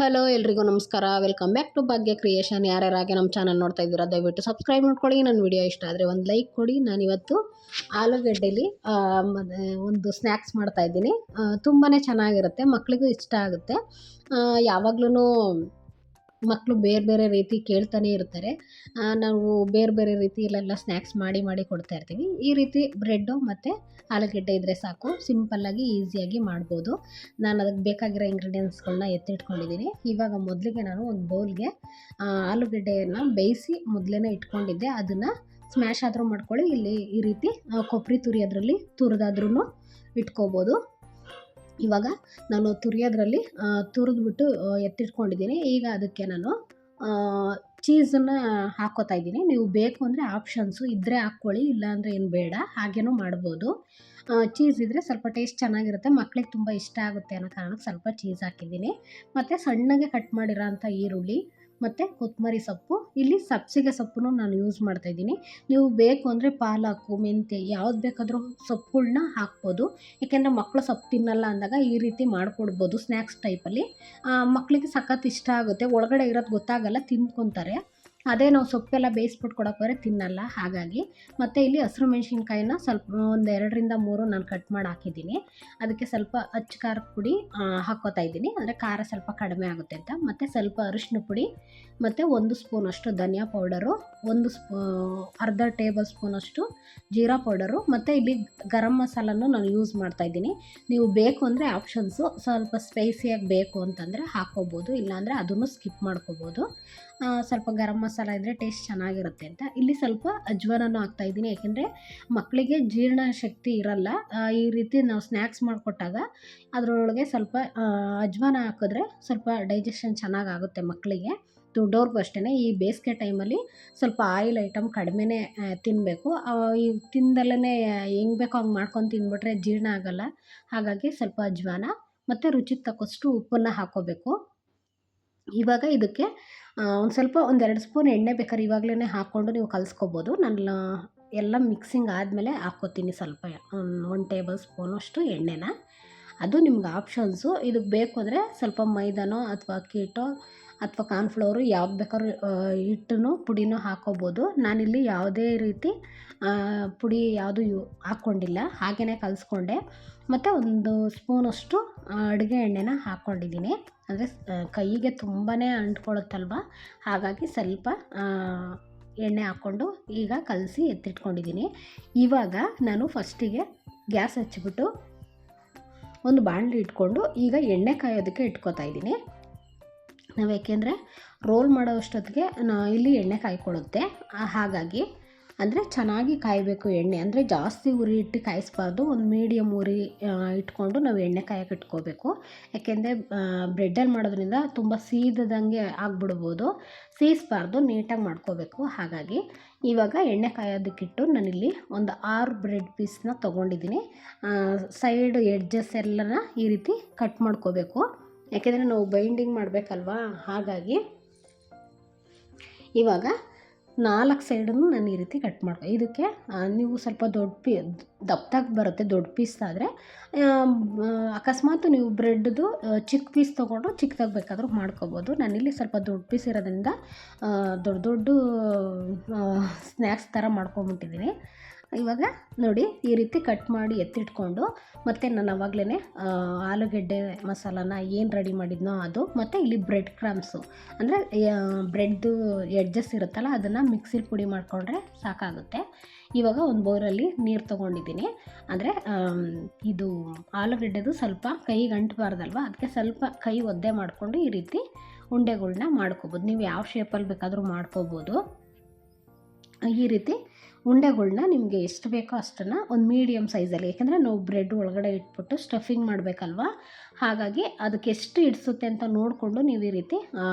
Hello ಎಲ್ರಿಗೂ ನಮಸ್ಕಾರ. Welcome back to Bhagya creation. ಯಾರ್ಯಾರಾಗೆ ನಮ್ಮ ಚಾನಲ್ ನೋಡ್ತಾ ಇದ್ದೀರಾ ದಯವಿಟ್ಟು ಸಬ್ಸ್ಕ್ರೈಬ್ ಮಾಡ್ಕೊಳ್ಳಿ. ನನ್ನ ವಿಡಿಯೋ ಇಷ್ಟ ಆದರೆ ಒಂದು ಲೈಕ್ ಕೊಡಿ. ನಾನಿವತ್ತು ಆಲೂಗಡ್ಡೆಲಿ ಒಂದು ಸ್ನ್ಯಾಕ್ಸ್ ಮಾಡ್ತಾಯಿದ್ದೀನಿ. ತುಂಬಾ ಚೆನ್ನಾಗಿರುತ್ತೆ, ಮಕ್ಕಳಿಗೂ ಇಷ್ಟ ಆಗುತ್ತೆ. ಯಾವಾಗ್ಲೂ ಮಕ್ಕಳು ಬೇರೆ ಬೇರೆ ರೀತಿ ಕೇಳ್ತಾನೆ ಇರ್ತಾರೆ. ನಾವು ಬೇರೆ ಬೇರೆ ರೀತಿಯಲ್ಲೆಲ್ಲ ಸ್ನ್ಯಾಕ್ಸ್ ಮಾಡಿ ಕೊಡ್ತಾ ಇರ್ತೀವಿ. ಈ ರೀತಿ ಬ್ರೆಡ್ಡು ಮತ್ತು ಆಲೂಗಡ್ಡೆ ಇದ್ದರೆ ಸಾಕು, ಸಿಂಪಲ್ಲಾಗಿ ಈಸಿಯಾಗಿ ಮಾಡ್ಬೋದು. ನಾನು ಅದಕ್ಕೆ ಬೇಕಾಗಿರೋ ಇಂಗ್ರೀಡಿಯೆಂಟ್ಸ್ಗಳನ್ನ ಎತ್ತಿಟ್ಕೊಂಡಿದ್ದೀನಿ. ಇವಾಗ ಮೊದಲಿಗೆ ನಾನು ಒಂದು ಬೌಲ್ಗೆ ಆಲೂಗಡ್ಡೆಯನ್ನು ಬೇಯಿಸಿ ಮೊದಲೇ ಇಟ್ಕೊಂಡಿದ್ದೆ. ಅದನ್ನು ಸ್ಮ್ಯಾಶ್ ಆದರೂ ಮಾಡ್ಕೊಳ್ಳಿ, ಇಲ್ಲಿ ಈ ರೀತಿ ಕೊಬ್ಬರಿ ತುರಿಯೋದ್ರಲ್ಲಿ ತುರಿದಾದ್ರೂ ಇಟ್ಕೋಬೋದು. ಇವಾಗ ನಾನು ತುರಿಯೋದ್ರಲ್ಲಿ ತುರಿದ್ಬಿಟ್ಟು ಎತ್ತಿಟ್ಕೊಂಡಿದ್ದೀನಿ. ಈಗ ಅದಕ್ಕೆ ನಾನು ಚೀಸನ್ನು ಹಾಕ್ಕೋತಾ ಇದ್ದೀನಿ. ನೀವು ಬೇಕು ಅಂದರೆ ಆಪ್ಷನ್ಸು ಇದ್ದರೆ ಹಾಕ್ಕೊಳ್ಳಿ, ಇಲ್ಲಾಂದರೆ ಏನು ಬೇಡ, ಹಾಗೇನೂ ಮಾಡ್ಬೋದು. ಚೀಸ್ ಇದ್ದರೆ ಸ್ವಲ್ಪ ಟೇಸ್ಟ್ ಚೆನ್ನಾಗಿರುತ್ತೆ, ಮಕ್ಳಿಗೆ ತುಂಬ ಇಷ್ಟ ಆಗುತ್ತೆ ಅನ್ನೋ ಕಾರಣಕ್ಕೆ ಸ್ವಲ್ಪ ಚೀಸ್ ಹಾಕಿದ್ದೀನಿ. ಮತ್ತು ಸಣ್ಣಗೆ ಕಟ್ ಮಾಡಿರೋ ಅಂಥ ಈರುಳ್ಳಿ ಮತ್ತು ಕೊತ್ತಂಬರಿ ಸೊಪ್ಪು, ಇಲ್ಲಿ ಸಬ್ಸಿಗೆ ಸೊಪ್ಪನ್ನು ನಾನು ಯೂಸ್ ಮಾಡ್ತಾಯಿದ್ದೀನಿ. ನೀವು ಬೇಕು ಅಂದರೆ ಪಾಲಕು, ಮೆಂತ್ಯ ಯಾವ್ದು ಬೇಕಾದರೂ ಸೊಪ್ಪುಗಳನ್ನ ಹಾಕ್ಬೋದು. ಏಕೆಂದರೆ ಮಕ್ಕಳು ಸೊಪ್ಪು ತಿನ್ನಲ್ಲ ಅಂದಾಗ ಈ ರೀತಿ ಮಾಡಿಕೊಡ್ಬೋದು ಸ್ನ್ಯಾಕ್ಸ್ ಟೈಪಲ್ಲಿ. ಮಕ್ಕಳಿಗೆ ಸಖತ್ ಇಷ್ಟ ಆಗುತ್ತೆ, ಒಳಗಡೆ ಇರೋದು ಗೊತ್ತಾಗಲ್ಲ, ತಿನ್ಕೊತಾರೆ. ಅದೇ ನಾವು ಸೊಪ್ಪೆಲ್ಲ ಬೇಯಿಸ್ಬಿಟ್ಟು ಕೊಡೋಕ್ಕೋದ್ರೆ ತಿನ್ನಲ್ಲ. ಹಾಗಾಗಿ ಮತ್ತು ಇಲ್ಲಿ ಹಸಿರು ಮೆಣಸಿನ್ಕಾಯಿನ ಸ್ವಲ್ಪ ಒಂದು 2ರಿಂದ 3 ನಾನು ಕಟ್ ಮಾಡಿ ಹಾಕಿದ್ದೀನಿ. ಅದಕ್ಕೆ ಸ್ವಲ್ಪ ಅಚ್ಚ ಖಾರದ ಪುಡಿ ಹಾಕ್ಕೋತಾ ಇದ್ದೀನಿ, ಅಂದರೆ ಖಾರ ಸ್ವಲ್ಪ ಕಡಿಮೆ ಆಗುತ್ತೆ ಅಂತ. ಮತ್ತು ಸ್ವಲ್ಪ ಅರಿಶಿನ ಪುಡಿ ಮತ್ತು 1 ಸ್ಪೂನಷ್ಟು ಧನಿಯಾ ಪೌಡರು, ಅರ್ಧ ಟೇಬಲ್ ಸ್ಪೂನಷ್ಟು ಜೀರಾ ಪೌಡರು, ಮತ್ತು ಇಲ್ಲಿ ಗರಂ ಮಸಾಲನ್ನು ನಾನು ಯೂಸ್ ಮಾಡ್ತಾಯಿದ್ದೀನಿ. ನೀವು ಬೇಕು ಅಂದರೆ ಆಪ್ಷನ್ಸು ಸ್ವಲ್ಪ ಸ್ಪೈಸಿಯಾಗಿ ಬೇಕು ಅಂತಂದರೆ ಹಾಕ್ಕೋಬೋದು, ಇಲ್ಲಾಂದರೆ ಅದನ್ನು ಸ್ಕಿಪ್ ಮಾಡ್ಕೋಬೋದು. ಸ್ವಲ್ಪ ಗರಂ ಮಸಾಲ ಇದ್ದರೆ ಟೇಸ್ಟ್ ಚೆನ್ನಾಗಿರುತ್ತೆ ಅಂತ. ಇಲ್ಲಿ ಸ್ವಲ್ಪ ಅಜ್ವಾನನ್ನು ಹಾಕ್ತಾಯಿದ್ದೀನಿ, ಏಕೆಂದರೆ ಮಕ್ಕಳಿಗೆ ಜೀರ್ಣ ಶಕ್ತಿ ಇರಲ್ಲ. ಈ ರೀತಿ ನಾವು ಸ್ನ್ಯಾಕ್ಸ್ ಮಾಡಿಕೊಟ್ಟಾಗ ಅದರೊಳಗೆ ಸ್ವಲ್ಪ ಅಜ್ವಾನ ಹಾಕಿದ್ರೆ ಸ್ವಲ್ಪ ಡೈಜೆಷನ್ ಚೆನ್ನಾಗಾಗುತ್ತೆ ಮಕ್ಕಳಿಗೆ. ದೊಡ್ಡವ್ರಿಗೂ ಅಷ್ಟೇ. ಈ ಬೇಸಿಗೆ ಟೈಮಲ್ಲಿ ಸ್ವಲ್ಪ ಆಯಿಲ್ ಐಟಮ್ ಕಡಿಮೆನೇ ತಿನ್ನಬೇಕು. ಈ ತಿಂದಲೇ ಹೆಂಗೆ ಬೇಕೋ ಹಂಗೆ ಮಾಡ್ಕೊಂಡು ತಿಂದ್ಬಿಟ್ರೆ ಜೀರ್ಣ ಆಗೋಲ್ಲ. ಹಾಗಾಗಿ ಸ್ವಲ್ಪ ಅಜ್ವಾನ ಮತ್ತು ರುಚಿಗೆ ತಕ್ಕಷ್ಟು ಉಪ್ಪನ್ನು ಹಾಕ್ಕೋಬೇಕು. ಇವಾಗ ಇದಕ್ಕೆ ಒಂದು 2 ಸ್ಪೂನ್ ಎಣ್ಣೆ ಬೇಕಾದ್ರೆ ಇವಾಗಲೇ ಹಾಕ್ಕೊಂಡು ನೀವು ಕಲಿಸ್ಕೋಬೋದು. ನಾನು ಎಲ್ಲ ಮಿಕ್ಸಿಂಗ್ ಆದಮೇಲೆ ಹಾಕ್ಕೋತೀನಿ ಸ್ವಲ್ಪ 1 ಟೇಬಲ್ ಸ್ಪೂನಷ್ಟು ಎಣ್ಣೆನ. ಅದು ನಿಮ್ಗೆ ಆಪ್ಷನ್ಸು. ಇದಕ್ಕೆ ಬೇಕು ಅಂದರೆ ಸ್ವಲ್ಪ ಮೈದಾನೋ ಅಥವಾ ಅಕ್ಕಿ ಹಿಟ್ಟೋ ಅಥವಾ ಕಾರ್ನ್ಫ್ಲವರು ಯಾವ್ದು ಬೇಕಾದ್ರೂ ಹಿಟ್ಟನ್ನು ಪುಡಿನೂ ಹಾಕ್ಕೋಬೋದು. ನಾನಿಲ್ಲಿ ಯಾವುದೇ ರೀತಿ ಪುಡಿ ಯಾವುದು ಹಾಕ್ಕೊಂಡಿಲ್ಲ, ಹಾಗೆಯೇ ಕಲಿಸ್ಕೊಂಡೆ. ಮತ್ತು 1 ಸ್ಪೂನಷ್ಟು ಅಡುಗೆ ಎಣ್ಣೆನ ಹಾಕ್ಕೊಂಡಿದ್ದೀನಿ. ಅಂದರೆ ಕೈಗೆ ತುಂಬಾ ಅಂಟ್ಕೊಳ್ಳುತ್ತಲ್ವ, ಹಾಗಾಗಿ ಸ್ವಲ್ಪ ಎಣ್ಣೆ ಹಾಕ್ಕೊಂಡು ಈಗ ಕಲಸಿ ಎತ್ತಿಟ್ಕೊಂಡಿದ್ದೀನಿ. ಇವಾಗ ನಾನು ಫಸ್ಟಿಗೆ ಗ್ಯಾಸ್ ಹಚ್ಚಿಬಿಟ್ಟು ಒಂದು ಬಾಣಲಿ ಇಟ್ಕೊಂಡು ಈಗ ಎಣ್ಣೆ ಕಾಯೋದಕ್ಕೆ ಇಟ್ಕೋತಾ ಇದ್ದೀನಿ. ನಾವು ಏಕೆಂದರೆ ರೋಲ್ ಮಾಡೋ ಅಷ್ಟೊತ್ತಿಗೆ ಇಲ್ಲಿ ಎಣ್ಣೆ ಕಾಯ್ಕೊಳ್ಳುತ್ತೆ. ಹಾಗಾಗಿ ಅಂದರೆ ಚೆನ್ನಾಗಿ ಕಾಯಬೇಕು ಎಣ್ಣೆ, ಅಂದರೆ ಜಾಸ್ತಿ ಉರಿ ಇಟ್ಟು ಕಾಯಿಸ್ಬಾರ್ದು, ಒಂದು ಮೀಡಿಯಮ್ ಉರಿ ಇಟ್ಕೊಂಡು ನಾವು ಎಣ್ಣೆ ಕಾಯಕ್ಕೆ ಇಟ್ಕೋಬೇಕು. ಯಾಕೆಂದರೆ ಬ್ರೆಡ್ಡಲ್ಲಿ ಮಾಡೋದ್ರಿಂದ ತುಂಬ ಸೀದದಂಗೆ ಆಗಿಬಿಡ್ಬೋದು, ಸೀಸ್ಬಾರ್ದು, ನೀಟಾಗಿ ಮಾಡ್ಕೋಬೇಕು. ಹಾಗಾಗಿ ಇವಾಗ ಎಣ್ಣೆ ಕಾಯೋದಕ್ಕಿಟ್ಟು ನಾನಿಲ್ಲಿ ಒಂದು 6 ಬ್ರೆಡ್ ಪೀಸ್ನ ತೊಗೊಂಡಿದ್ದೀನಿ. ಸೈಡ್ ಎಡ್ಜಸ್ ಎಲ್ಲನ ಈ ರೀತಿ ಕಟ್ ಮಾಡ್ಕೋಬೇಕು, ಯಾಕೆಂದರೆ ನಾವು ಬೈಂಡಿಂಗ್ ಮಾಡಬೇಕಲ್ವಾ. ಹಾಗಾಗಿ ಇವಾಗ 4 ಸೈಡನ್ನು ನಾನು ಈ ರೀತಿ ಕಟ್ ಮಾಡ್ಕೊ. ಇದಕ್ಕೆ ನೀವು ಸ್ವಲ್ಪ ದಪ್ಪದಾಗಿ ಬರುತ್ತೆ ದೊಡ್ಡ ಪೀಸ್ ಆದರೆ. ಅಕಸ್ಮಾತ್ ನೀವು ಬ್ರೆಡ್ದು ಚಿಕ್ಕ ಪೀಸ್ ತೊಗೊಂಡು ಚಿಕ್ಕದಾಗಿ ಬೇಕಾದರೂ ಮಾಡ್ಕೋಬೋದು. ನಾನಿಲ್ಲಿ ಸ್ವಲ್ಪ ದೊಡ್ಡ ಪೀಸ್ ಇರೋದ್ರಿಂದ ದೊಡ್ಡ ಸ್ನ್ಯಾಕ್ಸ್ ಥರ ಮಾಡ್ಕೊಂಬಿಟ್ಟಿದ್ದೀನಿ. ಇವಾಗ ನೋಡಿ ಈ ರೀತಿ ಕಟ್ ಮಾಡಿ ಎತ್ತಿಟ್ಕೊಂಡು, ಮತ್ತು ನಾನು ಆವಾಗಲೇ ಆಲೂಗಡ್ಡೆ ಮಸಾಲಾನ ಏನು ರೆಡಿ ಮಾಡಿದ್ನೋ ಅದು, ಮತ್ತು ಇಲ್ಲಿ ಬ್ರೆಡ್ ಕ್ರಮ್ಸು ಅಂದರೆ ಬ್ರೆಡ್ದು ಎಡ್ಜಸ್ ಇರುತ್ತಲ್ಲ ಅದನ್ನು ಮಿಕ್ಸಿಲಿ ಪುಡಿ ಮಾಡಿಕೊಂಡ್ರೆ ಸಾಕಾಗುತ್ತೆ. ಇವಾಗ ಒಂದು ಬೌಲಲ್ಲಿ ನೀರು ತೊಗೊಂಡಿದ್ದೀನಿ. ಅಂದರೆ ಇದು ಆಲೂಗಡ್ಡೆದು ಸ್ವಲ್ಪ ಕೈಗೆ ಅಂಟಬಾರ್ದಲ್ವ, ಅದಕ್ಕೆ ಸ್ವಲ್ಪ ಕೈ ಒದ್ದೆ ಮಾಡಿಕೊಂಡು ಈ ರೀತಿ ಉಂಡೆಗಳ್ನ ಮಾಡ್ಕೋಬೋದು. ನೀವು ಯಾವ ಶೇಪಲ್ಲಿ ಬೇಕಾದರೂ ಮಾಡ್ಕೋಬೋದು. ಈ ರೀತಿ ಉಂಡೆಗಳ್ನ ನಿಮಗೆ ಎಷ್ಟು ಬೇಕೋ ಅಷ್ಟನ್ನು ಒಂದು ಮೀಡಿಯಮ್ ಸೈಜಲ್ಲಿ, ಏಕೆಂದರೆ ನಾವು ಬ್ರೆಡ್ ಒಳಗಡೆ ಇಟ್ಬಿಟ್ಟು ಸ್ಟಫಿಂಗ್ ಮಾಡಬೇಕಲ್ವ, ಹಾಗಾಗಿ ಅದಕ್ಕೆ ಎಷ್ಟು ಇಡಿಸುತ್ತೆ ಅಂತ ನೋಡಿಕೊಂಡು ನೀವು ಈ ರೀತಿ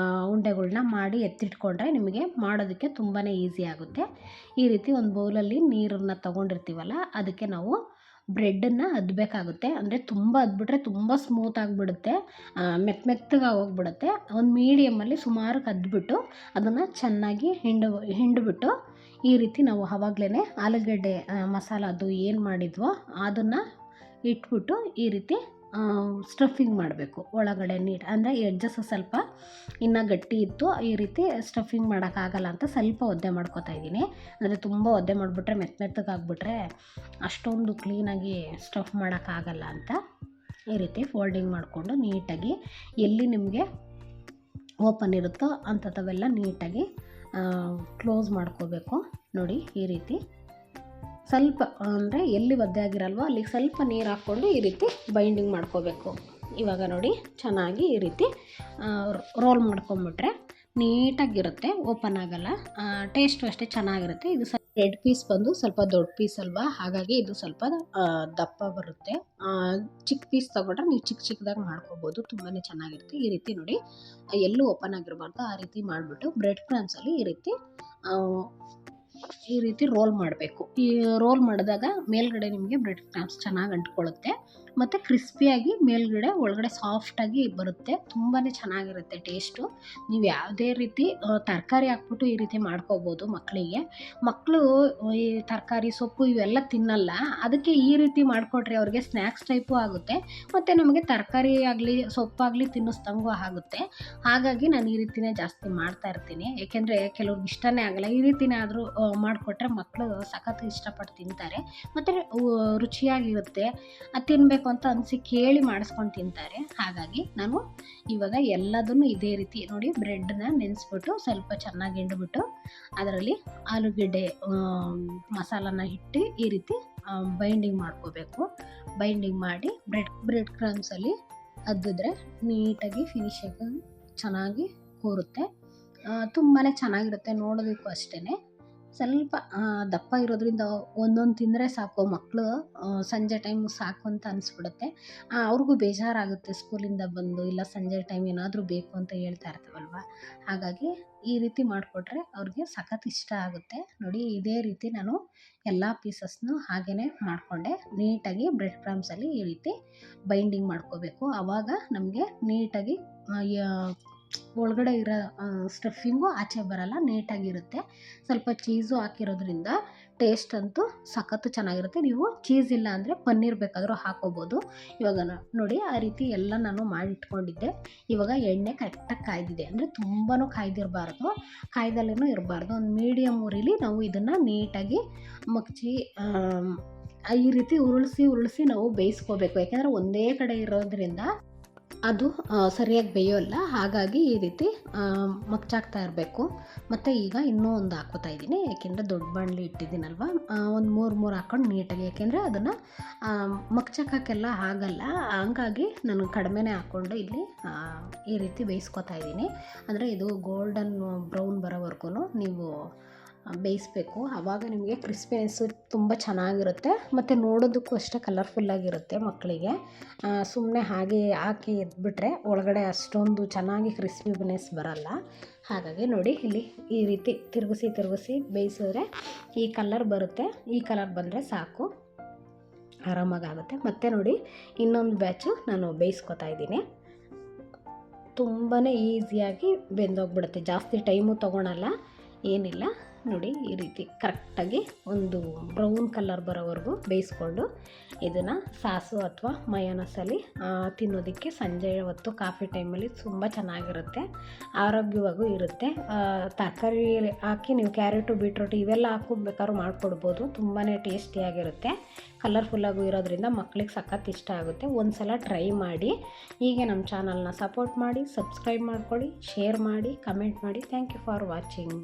ಉಂಡೆಗಳ್ನ ಮಾಡಿ ಎತ್ತಿಟ್ಕೊಂಡ್ರೆ ನಿಮಗೆ ಮಾಡೋದಕ್ಕೆ ತುಂಬಾ ಈಸಿ ಆಗುತ್ತೆ. ಈ ರೀತಿ ಒಂದು ಬೌಲಲ್ಲಿ ನೀರನ್ನು ತೊಗೊಂಡಿರ್ತೀವಲ್ಲ ಅದಕ್ಕೆ ನಾವು ಬ್ರೆಡ್ಡನ್ನು ಅದ್ದಬೇಕಾಗುತ್ತೆ. ಅಂದರೆ ತುಂಬ ಅದ್ಬಿಟ್ರೆ ತುಂಬ ಸ್ಮೂತ್ ಆಗಿಬಿಡುತ್ತೆ, ಮೆತ್ತಗೆ ಹೋಗ್ಬಿಡುತ್ತೆ. ಒಂದು ಮೀಡಿಯಮಲ್ಲಿ ಸುಮಾರು ಅದ್ಬಿಟ್ಟು ಅದನ್ನು ಚೆನ್ನಾಗಿ ಹಿಂಡ್ಬಿಟ್ಟು ಈ ರೀತಿ ನಾವು ಆವಾಗಲೇ ಆಲೂಗಡ್ಡೆ ಮಸಾಲ ಅದು ಏನು ಮಾಡಿದ್ವೋ ಅದನ್ನು ಇಟ್ಬಿಟ್ಟು ಈ ರೀತಿ ಸ್ಟಫಿಂಗ್ ಮಾಡಬೇಕು ಒಳಗಡೆ ನೀಟ್ ಅಂದರೆ ಎಡ್ಜಸ್ ಸ್ವಲ್ಪ ಇನ್ನೂ ಗಟ್ಟಿ ಇತ್ತು, ಈ ರೀತಿ ಸ್ಟಫಿಂಗ್ ಮಾಡೋಕ್ಕಾಗಲ್ಲ ಅಂತ ಸ್ವಲ್ಪ ಒದ್ದೆ ಮಾಡ್ಕೊತಾ ಇದ್ದೀನಿ. ಅಂದರೆ ತುಂಬ ಒದ್ದೆ ಮಾಡಿಬಿಟ್ರೆ ಮೆತ್ತಗಾಗ್ಬಿಟ್ರೆ ಅಷ್ಟೊಂದು ಕ್ಲೀನಾಗಿ ಸ್ಟಫ್ ಮಾಡೋಕ್ಕಾಗಲ್ಲ ಅಂತ ಈ ರೀತಿ ಫೋಲ್ಡಿಂಗ್ ಮಾಡಿಕೊಂಡು ನೀಟಾಗಿ ಎಲ್ಲಿ ನಿಮಗೆ ಓಪನ್ ಇರುತ್ತೋ ಅಂಥವೆಲ್ಲ ನೀಟಾಗಿ ಕ್ಲೋಸ್ ಮಾಡ್ಕೋಬೇಕು. ನೋಡಿ ಈ ರೀತಿ ಸ್ವಲ್ಪ ಅಂದರೆ ಎಲ್ಲಿ ಒದ್ದೆ ಆಗಿರಲ್ವೋ ಅಲ್ಲಿಗೆ ಸ್ವಲ್ಪ ನೀರು ಹಾಕ್ಕೊಂಡು ಈ ರೀತಿ ಬೈಂಡಿಂಗ್ ಮಾಡ್ಕೋಬೇಕು. ಇವಾಗ ನೋಡಿ ಚೆನ್ನಾಗಿ ಈ ರೀತಿ ರೋಲ್ ಮಾಡ್ಕೊಂಬಿಟ್ರೆ ನೀಟಾಗಿರುತ್ತೆ, ಓಪನ್ ಆಗಲ್ಲ, ಟೇಸ್ಟು ಅಷ್ಟೇ ಚೆನ್ನಾಗಿರುತ್ತೆ. ಇದು ರೆಡ್ ಪೀಸ್ ಬಂದು ಸ್ವಲ್ಪ ದೊಡ್ಡ ಪೀಸ್ ಅಲ್ವಾ, ಹಾಗಾಗಿ ಇದು ಸ್ವಲ್ಪ ದಪ್ಪ ಬರುತ್ತೆ. ಚಿಕ್ಕ ಪೀಸ್ ತೊಗೊಂಡ್ರೆ ನೀವು ಚಿಕ್ಕದಾಗಿ ಮಾಡ್ಕೋಬೋದು, ತುಂಬಾ ಚೆನ್ನಾಗಿರುತ್ತೆ. ಈ ರೀತಿ ನೋಡಿ ಎಲ್ಲೂ ಓಪನ್ ಆಗಿರಬಾರ್ದು, ಆ ರೀತಿ ಮಾಡಿಬಿಟ್ಟು ಬ್ರೆಡ್ ಕ್ರಮ್ಸಲ್ಲಿ ಈ ರೀತಿ ರೋಲ್ ಮಾಡಬೇಕು. ಈ ರೋಲ್ ಮಾಡಿದಾಗ ಮೇಲ್ಗಡೆ ನಿಮಗೆ ಬ್ರೆಡ್ ಕ್ರಮ್ಸ್ ಚೆನ್ನಾಗಿ ಅಂಟ್ಕೊಳ್ಳುತ್ತೆ ಮತ್ತು ಕ್ರಿಸ್ಪಿಯಾಗಿ ಮೇಲ್ಗಡೆ ಒಳಗಡೆ ಸಾಫ್ಟಾಗಿ ಬರುತ್ತೆ. ತುಂಬಾ ಚೆನ್ನಾಗಿರುತ್ತೆ ಟೇಸ್ಟು. ನೀವು ಯಾವುದೇ ರೀತಿ ತರಕಾರಿ ಹಾಕ್ಬಿಟ್ಟು ಈ ರೀತಿ ಮಾಡ್ಕೋಬೋದು. ಮಕ್ಕಳು ಈ ತರಕಾರಿ ಸೊಪ್ಪು ಇವೆಲ್ಲ ತಿನ್ನಲ್ಲ, ಅದಕ್ಕೆ ಈ ರೀತಿ ಮಾಡಿಕೊಟ್ರೆ ಅವ್ರಿಗೆ ಸ್ನ್ಯಾಕ್ಸ್ ಟೈಪು ಆಗುತ್ತೆ ಮತ್ತು ನಮಗೆ ತರಕಾರಿ ಆಗಲಿ ಸೊಪ್ಪಾಗಲಿ ತಿನ್ನಿಸ್ದಂಗೂ ಆಗುತ್ತೆ. ಹಾಗಾಗಿ ನಾನು ಈ ರೀತಿನೇ ಜಾಸ್ತಿ ಮಾಡ್ತಾ ಇರ್ತೀನಿ, ಏಕೆಂದರೆ ಕೆಲವ್ರಿಗೆ ಇಷ್ಟನೇ ಆಗಲ್ಲ. ಈ ರೀತಿನೇ ಆದರೂ ಮಾಡಿಕೊಟ್ರೆ ಮಕ್ಕಳು ಸಖತ್ತು ಇಷ್ಟಪಟ್ಟು ತಿಂತಾರೆ ಮತ್ತು ರುಚಿಯಾಗಿರುತ್ತೆ. ಅದು ತಿನ್ನಬೇಕು ಅಂತ ಅನಿಸಿ ಕೇಳಿ ಮಾಡಿಸ್ಕೊಂಡು ತಿಂತಾರೆ. ಹಾಗಾಗಿ ನಾನು ಇವಾಗ ಎಲ್ಲದನ್ನು ಇದೇ ರೀತಿ ನೋಡಿ ಬ್ರೆಡ್ನ ನೆನೆಸ್ಬಿಟ್ಟು ಸ್ವಲ್ಪ ಚೆನ್ನಾಗಿ ಹಿಂಡ್ಬಿಟ್ಟು ಅದರಲ್ಲಿ ಆಲೂಗೆಡ್ಡೆ ಮಸಾಲನ ಇಟ್ಟು ಈ ರೀತಿ ಬೈಂಡಿಂಗ್ ಮಾಡ್ಕೋಬೇಕು. ಬೈಂಡಿಂಗ್ ಮಾಡಿ ಬ್ರೆಡ್ ಕ್ರಮ್ಸಲ್ಲಿ ಅದ್ದಿದ್ರೆ ನೀಟಾಗಿ ಫಿನಿಶಿಂಗ್ ಚೆನ್ನಾಗಿ ಕೂರುತ್ತೆ. ತುಂಬಾ ಚೆನ್ನಾಗಿರುತ್ತೆ, ನೋಡೋದಕ್ಕೂ ಅಷ್ಟೇ. ಸ್ವಲ್ಪ ದಪ್ಪ ಇರೋದ್ರಿಂದ ಒಂದೊಂದು ತಿಂದರೆ ಸಾಕು, ಮಕ್ಕಳು ಸಂಜೆ ಟೈಮು ಸಾಕು ಅಂತ ಅನಿಸ್ಬಿಡುತ್ತೆ. ಅವ್ರಿಗೂ ಬೇಜಾರಾಗುತ್ತೆ ಸ್ಕೂಲಿಂದ ಬಂದು, ಇಲ್ಲ ಸಂಜೆ ಟೈಮ್ ಏನಾದರೂ ಬೇಕು ಅಂತ ಹೇಳ್ತಾ ಇರ್ತಾವಲ್ವ. ಹಾಗಾಗಿ ಈ ರೀತಿ ಮಾಡಿಕೊಟ್ರೆ ಅವ್ರಿಗೆ ಸಖತ್ ಇಷ್ಟ ಆಗುತ್ತೆ. ನೋಡಿ ಇದೇ ರೀತಿ ನಾನು ಎಲ್ಲ ಪೀಸಸ್ನು ಹಾಗೇ ಮಾಡಿಕೊಂಡೆ. ನೀಟಾಗಿ ಬ್ರೆಡ್ ಕ್ರಮ್ಸಲ್ಲಿ ಈ ರೀತಿ ಬೈಂಡಿಂಗ್ ಮಾಡ್ಕೋಬೇಕು. ಆವಾಗ ನಮಗೆ ನೀಟಾಗಿ ಒಳಗಡೆ ಇರೋ ಸ್ಟಫಿಂಗು ಆಚೆ ಬರಲ್ಲ, ನೀಟಾಗಿರುತ್ತೆ. ಸ್ವಲ್ಪ ಚೀಸು ಹಾಕಿರೋದ್ರಿಂದ ಟೇಸ್ಟ್ ಅಂತೂ ಸಖತ್ತು ಚೆನ್ನಾಗಿರುತ್ತೆ. ನೀವು ಚೀಸ್ ಇಲ್ಲ ಅಂದರೆ ಪನ್ನೀರ್ ಬೇಕಾದರೂ ಹಾಕೋಬೋದು. ಇವಾಗ ನೋಡಿ ಆ ರೀತಿ ಎಲ್ಲ ನಾನು ಮಾಡಿಟ್ಕೊಂಡಿದ್ದೆ. ಇವಾಗ ಎಣ್ಣೆ ಕರೆಕ್ಟಾಗಿ ಕಾಯ್ದಿದೆ, ಅಂದರೆ ತುಂಬಾ ಕಾಯ್ದಿರಬಾರ್ದು, ಕಾಯ್ದಲ್ಲೂ ಇರಬಾರ್ದು. ಒಂದು ಮೀಡಿಯಮ್ ಉರಿಲಿ ನಾವು ಇದನ್ನು ನೀಟಾಗಿ ಮಗ್ಚಿ ಈ ರೀತಿ ಉರುಳಿಸಿ ನಾವು ಬೇಯಿಸ್ಕೋಬೇಕು. ಯಾಕೆಂದರೆ ಒಂದೇ ಕಡೆ ಇರೋದ್ರಿಂದ ಅದು ಸರಿಯಾಗಿ ಬೇಯೋಲ್ಲ, ಹಾಗಾಗಿ ಈ ರೀತಿ ಮಗ್ಚಾಕ್ತಾ ಇರಬೇಕು. ಮತ್ತು ಈಗ ಇನ್ನೂ ಒಂದು ಹಾಕ್ಕೋತಾ ಇದ್ದೀನಿ, ಯಾಕೆಂದರೆ ದೊಡ್ಡ ಬಾಣಲಿ ಇಟ್ಟಿದ್ದೀನಲ್ವ, ಒಂದು ಮೂರು ಹಾಕ್ಕೊಂಡು ನೀಟಾಗಿ, ಯಾಕೆಂದರೆ ಅದನ್ನು ಮಗ್ಚಕ್ಕೆಲ್ಲ ಆಗಲ್ಲ, ಹಂಗಾಗಿ ನಾನು ಕಡಿಮೆನೇ ಹಾಕ್ಕೊಂಡು ಇಲ್ಲಿ ಈ ರೀತಿ ಬೇಯಿಸ್ಕೊತಾ ಇದ್ದೀನಿ. ಅಂದರೆ ಇದು ಗೋಲ್ಡನ್ ಬ್ರೌನ್ ಬರೋವರೆಗೂ ನೀವು ಬೇಯಿಸ್ಬೇಕು. ಆವಾಗ ನಿಮಗೆ ಕ್ರಿಸ್ಪಿನೆಸ್ಸು ತುಂಬ ಚೆನ್ನಾಗಿರುತ್ತೆ ಮತ್ತು ನೋಡೋದಕ್ಕೂ ಅಷ್ಟೇ ಕಲರ್ಫುಲ್ಲಾಗಿರುತ್ತೆ. ಮಕ್ಕಳಿಗೆ ಸುಮ್ಮನೆ ಹಾಗೆ ಹಾಕಿ ಎದ್ಬಿಟ್ರೆ ಒಳಗಡೆ ಅಷ್ಟೊಂದು ಚೆನ್ನಾಗಿ ಕ್ರಿಸ್ಪಿನೆಸ್ ಬರಲ್ಲ. ಹಾಗಾಗಿ ನೋಡಿ ಇಲ್ಲಿ ಈ ರೀತಿ ತಿರುಗಿಸಿ ಬೇಯಿಸಿದ್ರೆ ಈ ಕಲರ್ ಬರುತ್ತೆ. ಈ ಕಲರ್ ಬಂದರೆ ಸಾಕು, ಆರಾಮಾಗುತ್ತೆ. ಮತ್ತು ನೋಡಿ ಇನ್ನೊಂದು ಬ್ಯಾಚು ನಾನು ಬೇಯಿಸ್ಕೊತಾ ಇದ್ದೀನಿ. ತುಂಬಾ ಈಸಿಯಾಗಿ ಬೆಂದೋಗ್ಬಿಡುತ್ತೆ, ಜಾಸ್ತಿ ಟೈಮು ತೊಗೊಳಲ್ಲ, ಏನಿಲ್ಲ. ನೋಡಿ ಈ ರೀತಿ ಕರೆಕ್ಟಾಗಿ ಒಂದು ಬ್ರೌನ್ ಕಲರ್ ಬರೋವರೆಗೂ ಬೇಯಿಸ್ಕೊಂಡು ಇದನ್ನು ಸಾಸು ಅಥವಾ ಮಯೋನಸಲ್ಲಿ ತಿನ್ನೋದಕ್ಕೆ ಸಂಜೆ ಹೊತ್ತು ಕಾಫಿ ಟೈಮಲ್ಲಿ ತುಂಬ ಚೆನ್ನಾಗಿರುತ್ತೆ, ಆರೋಗ್ಯವಾಗೂ ಇರುತ್ತೆ. ತರಕಾರಿ ಹಾಕಿ ನೀವು ಕ್ಯಾರೆಟು ಬೀಟ್ರೂಟು ಇವೆಲ್ಲ ಹಾಕೋಬೇಕಾದ್ರೂ ಮಾಡಿಕೊಡ್ಬೋದು, ತುಂಬಾ ಟೇಸ್ಟಿಯಾಗಿರುತ್ತೆ. ಕಲರ್ಫುಲ್ಲಾಗೂ ಇರೋದ್ರಿಂದ ಮಕ್ಳಿಗೆ ಸಖತ್ ಇಷ್ಟ ಆಗುತ್ತೆ. ಒಂದು ಸಲ ಟ್ರೈ ಮಾಡಿ. ಹೀಗೆ ನಮ್ಮ ಚಾನಲ್ನ ಸಪೋರ್ಟ್ ಮಾಡಿ, ಸಬ್ಸ್ಕ್ರೈಬ್ ಮಾಡ್ಕೊಳ್ಳಿ, ಶೇರ್ ಮಾಡಿ, ಕಮೆಂಟ್ ಮಾಡಿ. Thank you for watching.